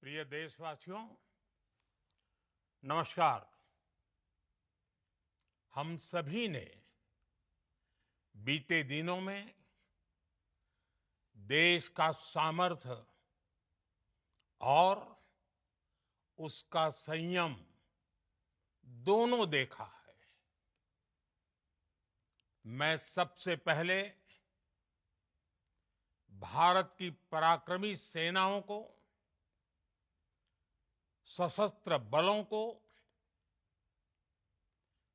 प्रिय देशवासियों, नमस्कार। हम सभी ने बीते दिनों में देश का सामर्थ्य और उसका संयम दोनों देखा है। मैं सबसे पहले भारत की पराक्रमी सेनाओं को, सशस्त्र बलों को,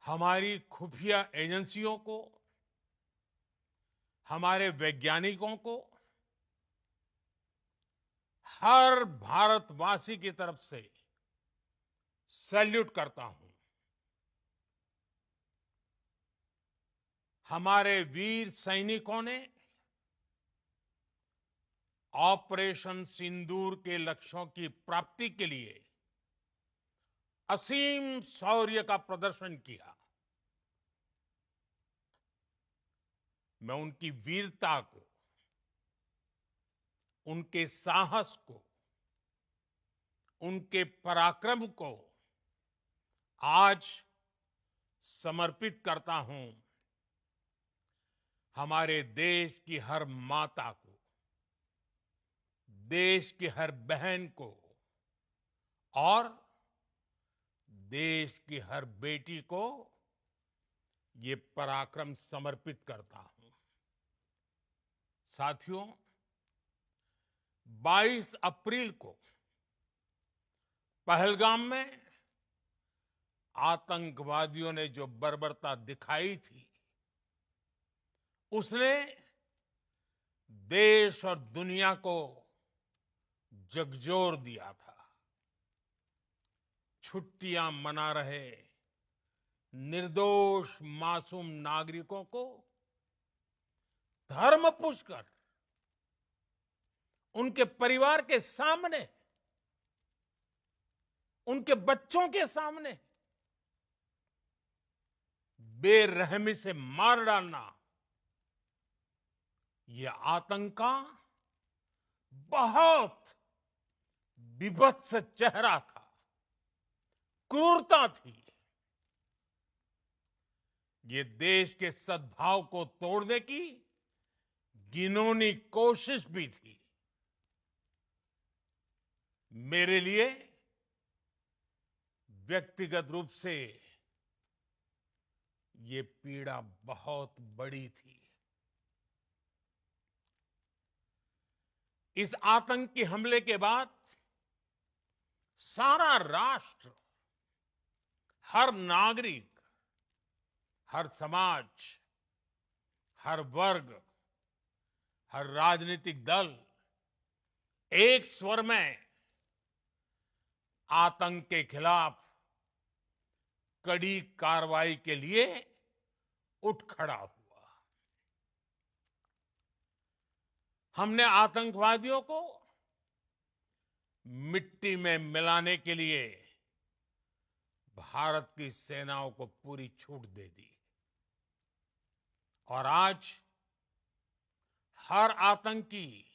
हमारी खुफिया एजेंसियों को, हमारे वैज्ञानिकों को, हर भारतवासी की तरफ से सैल्यूट करता हूं। हमारे वीर सैनिकों ने ऑपरेशन सिंदूर के लक्ष्यों की प्राप्ति के लिए असीम शौर्य का प्रदर्शन किया। मैं उनकी वीरता को, उनके साहस को, उनके पराक्रम को आज समर्पित करता हूं हमारे देश की हर माता को, देश की हर बहन को और देश की हर बेटी को ये पराक्रम समर्पित करता हूं। साथियों, 22 अप्रैल को पहलगाम में आतंकवादियों ने जो बर्बरता दिखाई थी, उसने देश और दुनिया को झकझोर दिया था। छुट्टियां मना रहे निर्दोष मासूम नागरिकों को धर्म पूछकर उनके परिवार के सामने, उनके बच्चों के सामने बेरहमी से मार डालना, यह आतंक का बहुत विभत्स चेहरा था, क्रूरता थी। ये देश के सद्भाव को तोड़ने की घिनौनी कोशिश भी थी। मेरे लिए व्यक्तिगत रूप से ये पीड़ा बहुत बड़ी थी। इस आतंकी हमले के बाद सारा राष्ट्र, हर नागरिक, हर समाज, हर वर्ग, हर राजनीतिक दल एक स्वर में आतंक के खिलाफ कड़ी कार्रवाई के लिए उठ खड़ा हुआ। हमने आतंकवादियों को मिट्टी में मिलाने के लिए भारत की सेनाओं को पूरी छूट दे दी और आज हर आतंकी,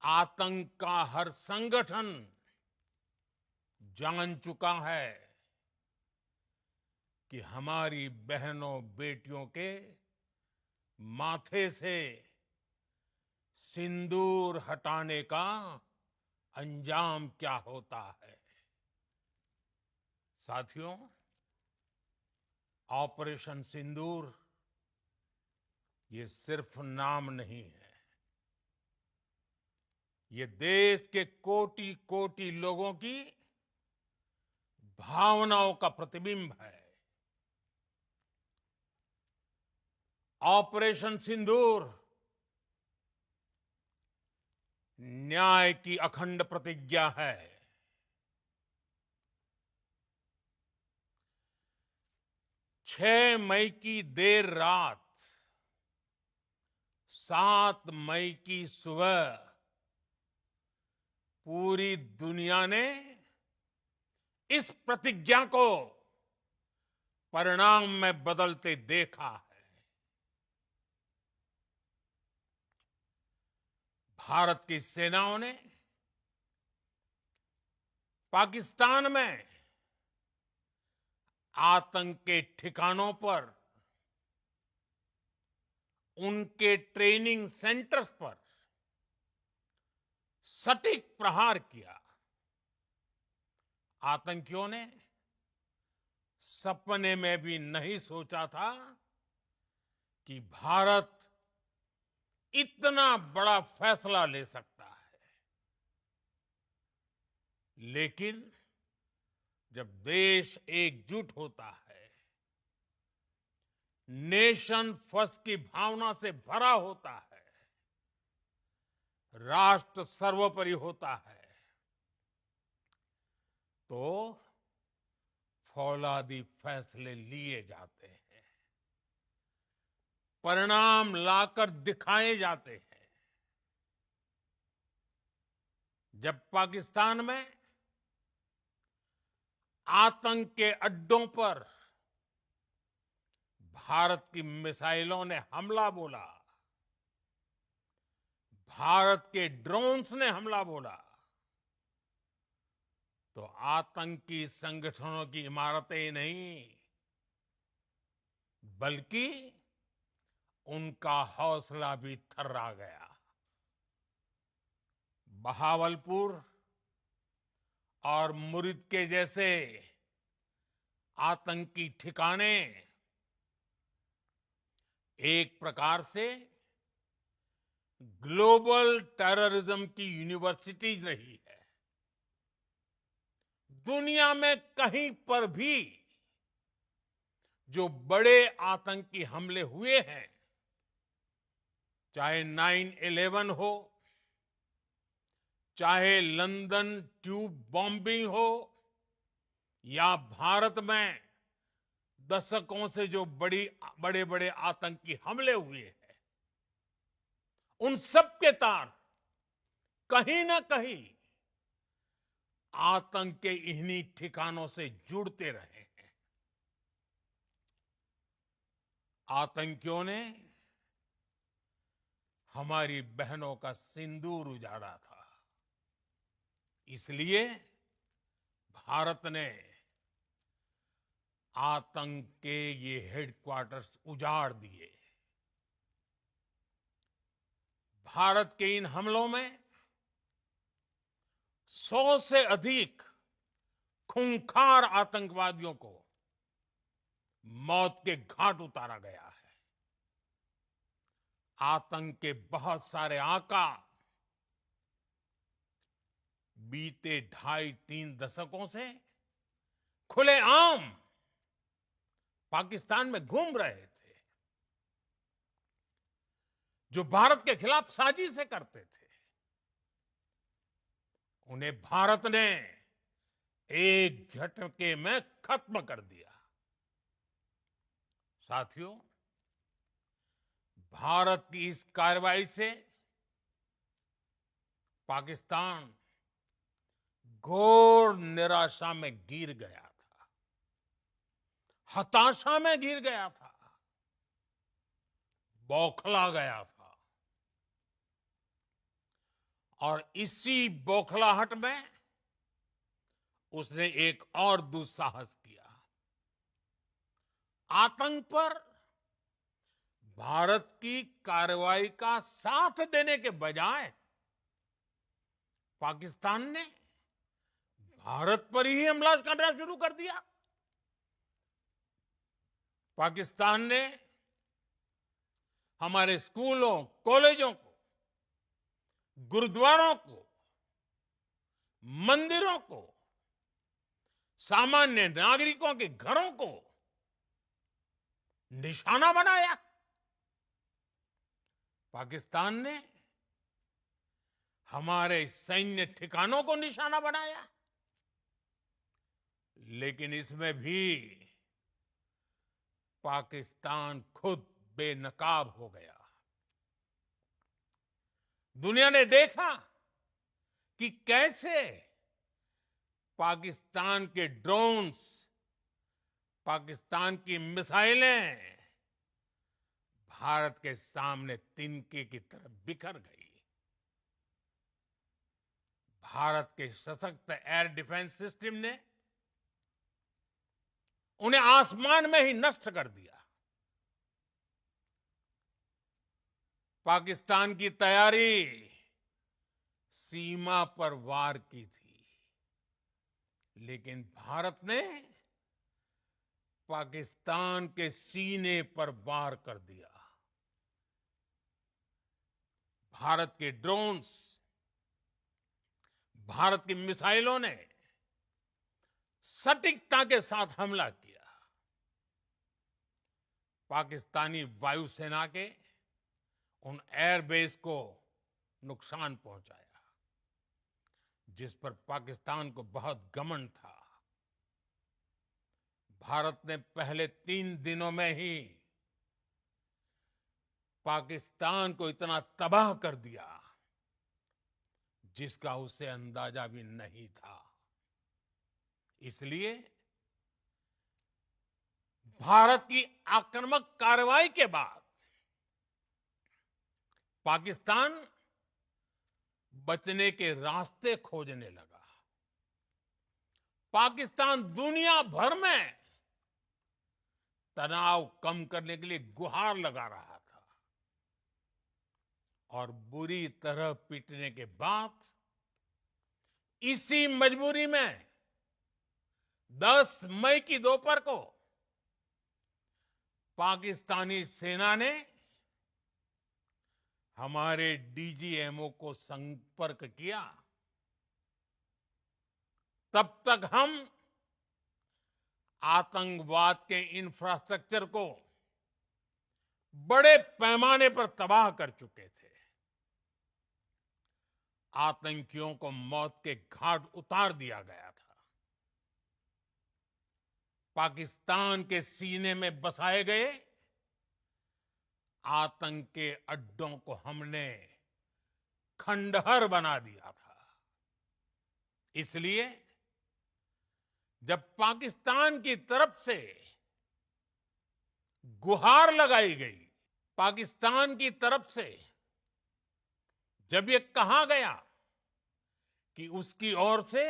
आतंक का हर संगठन जान चुका है कि हमारी बहनों बेटियों के माथे से सिंदूर हटाने का अंजाम क्या होता है। साथियों, ऑपरेशन सिंदूर ये सिर्फ नाम नहीं है, ये देश के कोटि कोटि लोगों की भावनाओं का प्रतिबिंब है। ऑपरेशन सिंदूर न्याय की अखंड प्रतिज्ञा है। 6 मई की देर रात, 7 मई की सुबह पूरी दुनिया ने इस प्रतिज्ञा को परिणाम में बदलते देखा है। भारत की सेनाओं ने पाकिस्तान में आतंक के ठिकानों पर, उनके ट्रेनिंग सेंटर्स पर सटीक प्रहार किया। आतंकियों ने सपने में भी नहीं सोचा था कि भारत इतना बड़ा फैसला ले सकता है। लेकिन जब देश एकजुट होता है, नेशन फर्स्ट की भावना से भरा होता है, राष्ट्र सर्वोपरि होता है, तो फौलादी फैसले लिए जाते हैं, परिणाम लाकर दिखाए जाते हैं। जब पाकिस्तान में आतंक के अड्डों पर भारत की मिसाइलों ने हमला बोला, भारत के ड्रोन्स ने हमला बोला, तो आतंकी संगठनों की इमारतें नहीं, बल्कि उनका हौसला भी थर्रा गया। बहावलपुर और मुरिद के जैसे आतंकी ठिकाने एक प्रकार से ग्लोबल टेररिज्म की यूनिवर्सिटीज रही है। दुनिया में कहीं पर भी जो बड़े आतंकी हमले हुए हैं, चाहे 9/11 हो, चाहे लंदन ट्यूब बॉम्बिंग हो, या भारत में दशकों से जो बड़े बड़े आतंकी हमले हुए हैं, उन सब के तार कहीं ना कहीं आतंक के इन्हीं ठिकानों से जुड़ते रहे हैं। आतंकियों ने हमारी बहनों का सिंदूर उजाड़ा था, इसलिए भारत ने आतंक के ये हेडक्वार्टर्स उजाड़ दिए। भारत के इन हमलों में 100 से अधिक खूंखार आतंकवादियों को मौत के घाट उतारा गया है। आतंक के बहुत सारे आका बीते 2.5-3 दशकों से खुलेआम पाकिस्तान में घूम रहे थे, जो भारत के खिलाफ साजिशें करते थे। उन्हें भारत ने एक झटके में खत्म कर दिया। साथियों, भारत की इस कार्रवाई से पाकिस्तान घोर निराशा में गिर गया था, हताशा में गिर गया था, बौखला गया था। और इसी बौखलाहट में उसने एक और दुस्साहस किया। आतंक पर भारत की कार्रवाई का साथ देने के बजाय पाकिस्तान ने भारत पर ही हमला करना शुरू कर दिया। पाकिस्तान ने हमारे स्कूलों, कॉलेजों को, गुरुद्वारों को, मंदिरों को, सामान्य नागरिकों के घरों को निशाना बनाया। पाकिस्तान ने हमारे सैन्य ठिकानों को निशाना बनाया। लेकिन इसमें भी पाकिस्तान खुद बेनकाब हो गया। दुनिया ने देखा कि कैसे पाकिस्तान के ड्रोन्स, पाकिस्तान की मिसाइलें भारत के सामने तिनके की तरह बिखर गई। भारत के सशक्त एयर डिफेंस सिस्टम ने उन्हें आसमान में ही नष्ट कर दिया। पाकिस्तान की तैयारी सीमा पर वार की थी, लेकिन भारत ने पाकिस्तान के सीने पर वार कर दिया। भारत के ड्रोन्स, भारत की मिसाइलों ने सटीकता के साथ हमला किया। पाकिस्तानी वायुसेना के उन एयरबेस को नुकसान पहुंचाया, जिस पर पाकिस्तान को बहुत घमंड था। भारत ने पहले 3 दिनों में ही पाकिस्तान को इतना तबाह कर दिया, जिसका उसे अंदाजा भी नहीं था। इसलिए भारत की आक्रामक कार्रवाई के बाद पाकिस्तान बचने के रास्ते खोजने लगा। पाकिस्तान दुनिया भर में तनाव कम करने के लिए गुहार लगा रहा था, और बुरी तरह पीटने के बाद इसी मजबूरी में 10 मई की दोपहर को पाकिस्तानी सेना ने हमारे डीजीएमओ को संपर्क किया। तब तक हम आतंकवाद के इंफ्रास्ट्रक्चर को बड़े पैमाने पर तबाह कर चुके थे। आतंकियों को मौत के घाट उतार दिया गया था। पाकिस्तान के सीने में बसाए गए आतंक के अड्डों को हमने खंडहर बना दिया था। इसलिए जब पाकिस्तान की तरफ से गुहार लगाई गई, पाकिस्तान की तरफ से जब ये कहा गया कि उसकी ओर से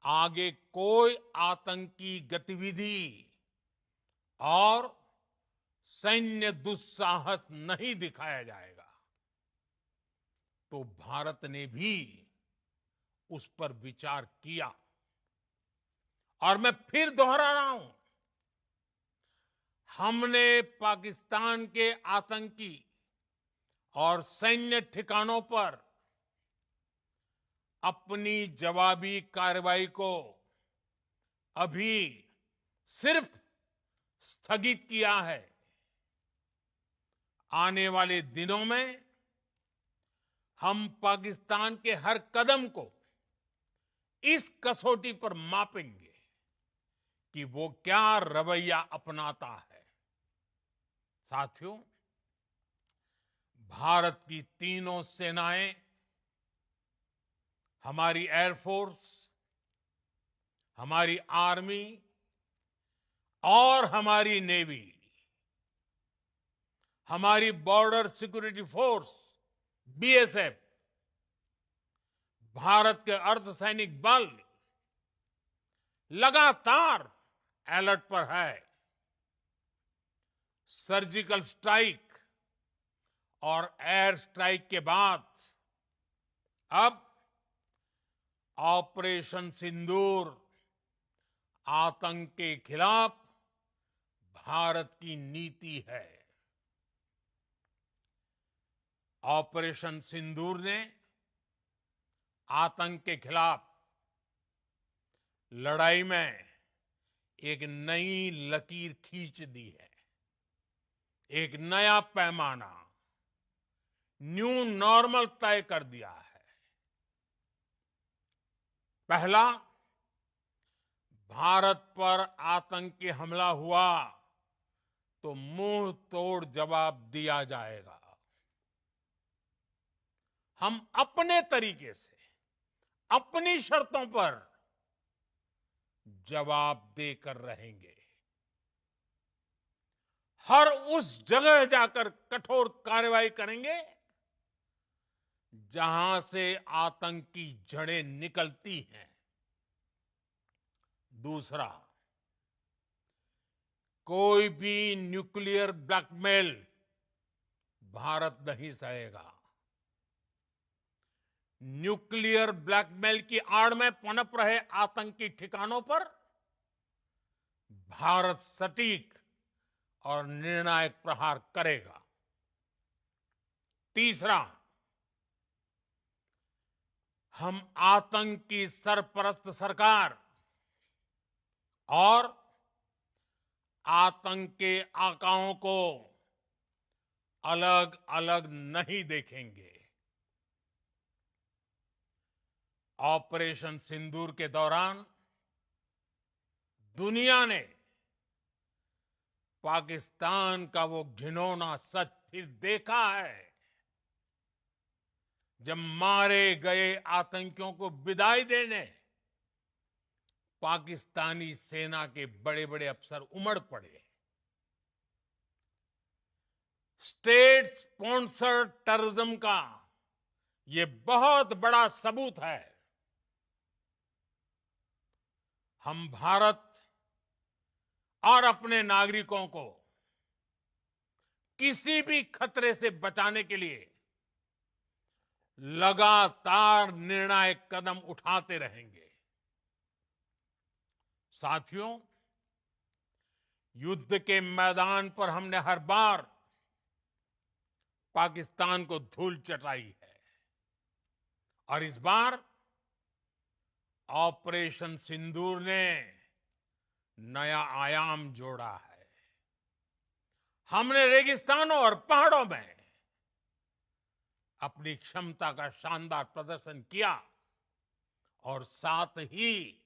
आगे कोई आतंकी गतिविधि और सैन्य दुस्साहस नहीं दिखाया जाएगा, तो भारत ने भी उस पर विचार किया। और मैं फिर दोहरा रहा हूं, हमने पाकिस्तान के आतंकी और सैन्य ठिकानों पर अपनी जवाबी कार्रवाई को अभी सिर्फ स्थगित किया है। आने वाले दिनों में हम पाकिस्तान के हर कदम को इस कसौटी पर मापेंगे कि वो क्या रवैया अपनाता है। साथियों, भारत की तीनों सेनाएं, हमारी एयरफोर्स, हमारी आर्मी और हमारी नेवी, हमारी border security force BSF, Bharat के अर्धसैनिक बल लगातार अलर्ट पर है। सर्जिकल स्ट्राइक और एयर स्ट्राइक के बाद अब ऑपरेशन सिंदूर आतंक के खिलाफ भारत की नीति है। ऑपरेशन सिंदूर ने आतंक के खिलाफ लड़ाई में एक नई लकीर खींच दी है। एक नया पैमाना, न्यू नॉर्मल तय कर दिया है। पहला, भारत पर आतंकी हमला हुआ तो मुंह तोड़ जवाब दिया जाएगा। हम अपने तरीके से, अपनी शर्तों पर जवाब देकर रहेंगे। हर उस जगह जाकर कठोर कार्रवाई करेंगे जहां से आतंक की जड़ें निकलती हैं। दूसरा, कोई भी न्यूक्लियर ब्लैकमेल भारत नहीं सहेगा। न्यूक्लियर ब्लैकमेल की आड़ में पनप रहे आतंकी ठिकानों पर भारत सटीक और निर्णायक प्रहार करेगा। तीसरा, हम आतंक की सरपरस्त सरकार और आतंक के आकाओं को अलग अलग नहीं देखेंगे। ऑपरेशन सिंदूर के दौरान दुनिया ने पाकिस्तान का वो घिनौना सच फिर देखा है, जब मारे गए आतंकियों को विदाई देने पाकिस्तानी सेना के बड़े बड़े अफसर उमड़ पड़े। स्टेट स्पॉन्सर्ड टेररिज्म का ये बहुत बड़ा सबूत है। हम भारत और अपने नागरिकों को किसी भी खतरे से बचाने के लिए लगातार निर्णायक कदम उठाते रहेंगे। साथियों, युद्ध के मैदान पर हमने हर बार पाकिस्तान को धूल चटाई है और इस बार ऑपरेशन सिंदूर ने नया आयाम जोड़ा है। हमने रेगिस्तानों और पहाड़ों में अपनी क्षमता का शानदार प्रदर्शन किया और साथ ही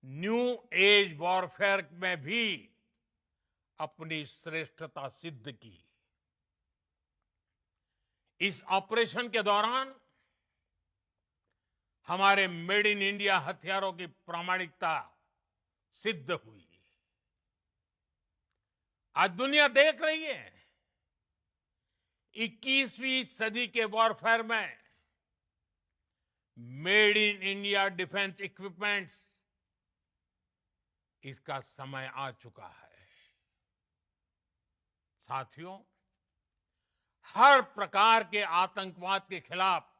न्यू एज वॉरफेयर में भी अपनी श्रेष्ठता सिद्ध की। इस ऑपरेशन के दौरान हमारे मेड इन इंडिया हथियारों की प्रामाणिकता सिद्ध हुई। आज दुनिया देख रही है 21वीं सदी के वॉरफेयर में made in India defence equipments, इसका समय आ चुका है। साथियों, हर प्रकार के आतंकवाद के खिलाफ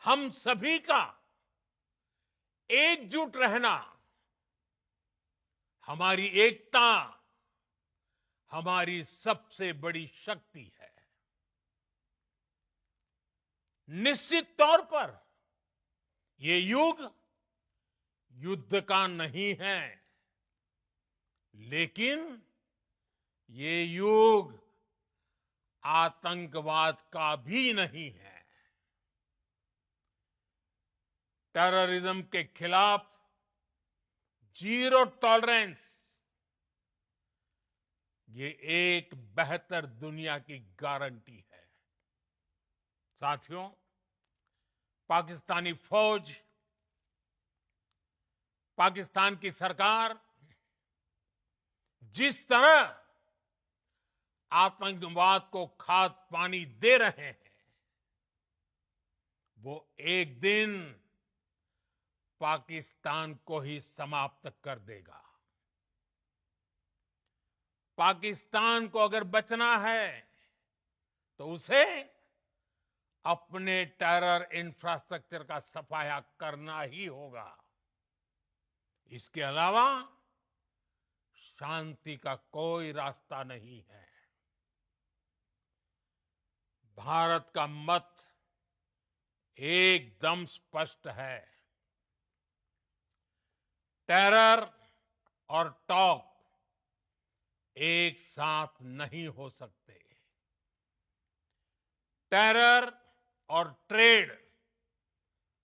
हम सभी का एकजुट रहना, हमारी एकता हमारी सबसे बड़ी शक्ति है। निश्चित तौर पर ये युग युद्ध का नहीं है, लेकिन ये युग आतंकवाद का भी नहीं है। टेररिज्म के खिलाफ जीरो टॉलरेंस, ये एक बेहतर दुनिया की गारंटी है। साथियों, पाकिस्तानी फौज, पाकिस्तान की सरकार जिस तरह आतंकवाद को खाद पानी दे रहे हैं, वो एक दिन पाकिस्तान को ही समाप्त कर देगा। पाकिस्तान को अगर बचना है तो उसे अपने टेरर इंफ्रास्ट्रक्चर का सफाया करना ही होगा। इसके अलावा शांति का कोई रास्ता नहीं है। भारत का मत एकदम स्पष्ट है। टेरर और टॉक एक साथ नहीं हो सकते। टेरर और ट्रेड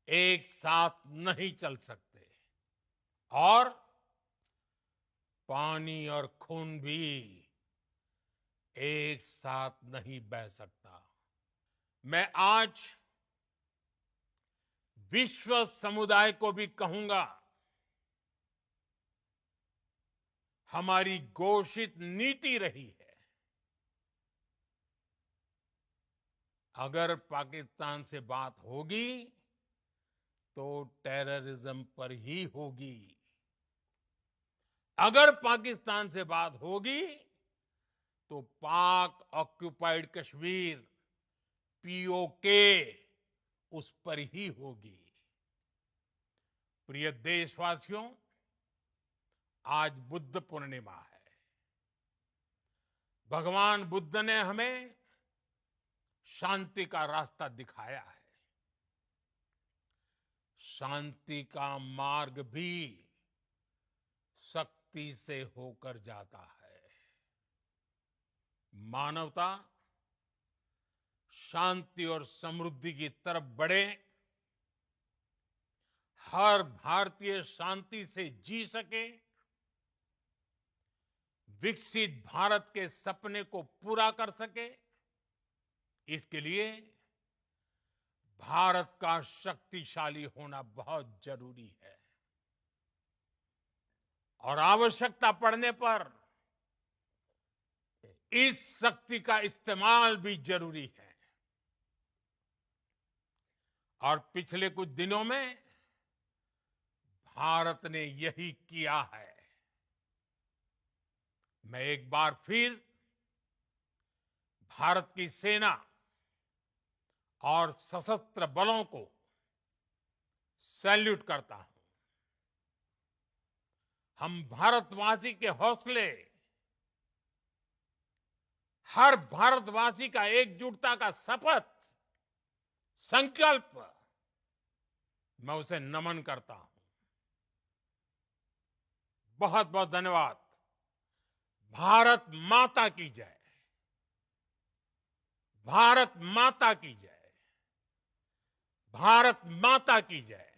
एक साथ नहीं चल सकते और पानी और खून भी एक साथ नहीं बह सकता। मैं आज विश्व समुदाय को भी कहूंगा, हमारी घोषित नीति रही है अगर पाकिस्तान से बात होगी तो टेररिज्म पर ही होगी। अगर पाकिस्तान से बात होगी तो पाक ऑक्युपाइड कश्मीर पीओके उस पर ही होगी। प्रिय देशवासियों, आज बुद्ध पूर्णिमा है। भगवान बुद्ध ने हमें शांति का रास्ता दिखाया है। शांति का मार्ग भी शक्ति से होकर जाता है। मानवता शांति और समृद्धि की तरफ बढ़े, हर भारतीय शांति से जी सके, विकसित भारत के सपने को पूरा कर सके, इसके लिए भारत का शक्तिशाली होना बहुत जरूरी है। और आवश्यकता पड़ने पर इस शक्ति का इस्तेमाल भी जरूरी है। और पिछले कुछ दिनों में भारत ने यही किया है। मैं एक बार फिर भारत की सेना और सशस्त्र बलों को सैल्यूट करता हूं। हम भारतवासी के हौसले, हर भारतवासी का एकजुटता का शपथ, संकल्प, मैं उसे नमन करता हूं। बहुत बहुत धन्यवाद। भारत माता की जय। भारत माता की जय। भारत माता की जय।